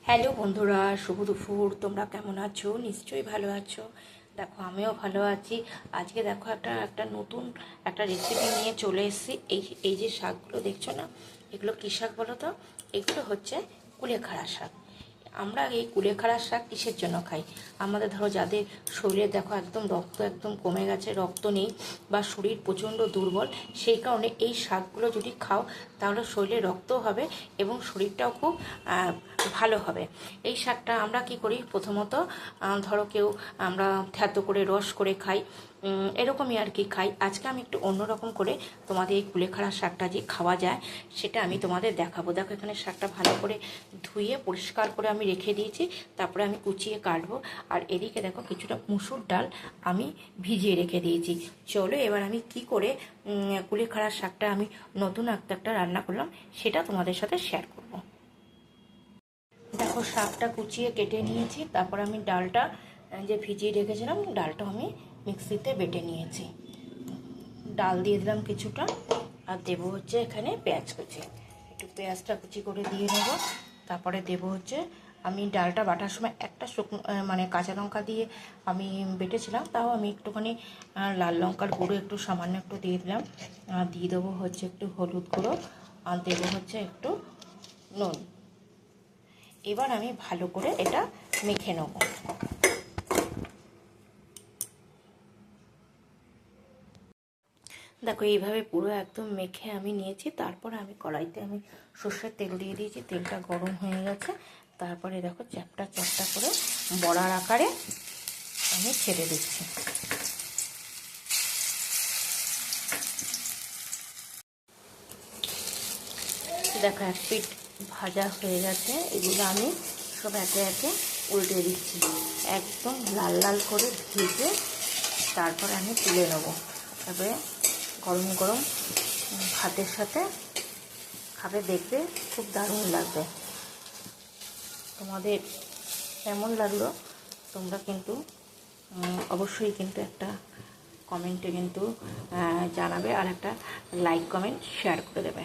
Hello বন্ধুরা, শুভ দুপুর। তোমরা কেমন আছো? নিশ্চয়ই ভালো আছো। দেখো আমিও ভালো আছি। আজকে দেখো একটা নতুন একটা রেসিপি নিয়ে চলে এসেছি। এই যে শাকগুলো দেখছো না, এগুলো কী শাক বলো তো? এগুলো হচ্ছে কুলেখাড়া শাক। আমরা এই কুলেখাড়া শাক কিসের জন্য খাই? আমাদের ধরো যাদের শরীরে দেখো একদম রক্ত একদম কমে গেছে, রক্ত নেই, বা শরীর প্রচণ্ড দুর্বল, সেই কারণে এই শাকগুলো যদি খাও তাহলে শরীরে রক্তও হবে এবং শরীরটাও খুব ভালো হবে। এই শাকটা আমরা কি করি, প্রথমত ধরো কেউ আমরা থ্যাতো করে রস করে খাই, এরকমই আর কি খাই। আজকে আমি একটু অন্যরকম করে তোমাদের এই কুলেখাড়া শাকটা যে খাওয়া যায় সেটা আমি তোমাদের দেখাবো। দেখো এখানে শাকটা ভালো করে ধুয়ে পরিষ্কার করে আমি রেখে দিয়েছি, তারপরে আমি কুচিয়ে কাটবো। আর এদিকে দেখো কিছুটা মুসুর ডাল আমি ভিজিয়ে রেখে দিয়েছি। চলো এবার আমি কি করে কুলেখাড়া শাকটা আমি নতুন একটা রান্না করলাম সেটা তোমাদের সাথে শেয়ার করব। দেখো শাকটা কুচিয়ে কেটে নিয়েছি, তারপর আমি ডালটা যে ভিজিয়ে রেখেছিলাম ডালটা আমি মিক্সিতে বেটে নিয়েছি। ডাল দিয়ে দিলাম কিছুটা, আর দেবো হচ্ছে এখানে পেঁয়াজ কুচি। একটু পেঁয়াজটা কুচি করে দিয়ে নেব। তারপরে দেবো হচ্ছে, আমি ডালটা বাটার সময় একটা শুকনো মানে কাঁচা লঙ্কা দিয়ে আমি বেটেছিলাম, তাও আমি একটুখানি লাল লঙ্কার গুঁড়ো একটু সামান্য একটু দিয়ে দিলাম। আর দিয়ে দেবো হচ্ছে একটু হলুদ গুঁড়ো, আর দেবো হচ্ছে একটু নুন। এবার আমি ভালো করে এটা মেখে নেব। দেখো এইভাবে পুরো একদম মেখে আমি নিয়েছি। তারপর আমি কড়াইতে আমি সর্ষের তেল দিয়ে দিয়েছি, তেলটা গরম হয়ে গেছে। তারপরে দেখো চ্যাপটা চ্যাপটা করে বড়ার আকারে আমি ছেড়ে দিচ্ছি। দেখো এক পিঠ ভাজা হয়ে গেছে, এগুলো আমি সব একে একে উল্টে দিচ্ছি। একদম লাল লাল করে ভেজে তারপর আমি তুলে নেবো। তবে গরম গরম ভাতের সাথে খাবে, দেখবে খুব দারুণ লাগবে। তোমাদের কেমন লাগলো তোমরা কিন্তু অবশ্যই কিন্তু একটা কমেন্টে কিন্তু জানাবে, আর একটা লাইক কমেন্ট শেয়ার করে দেবে।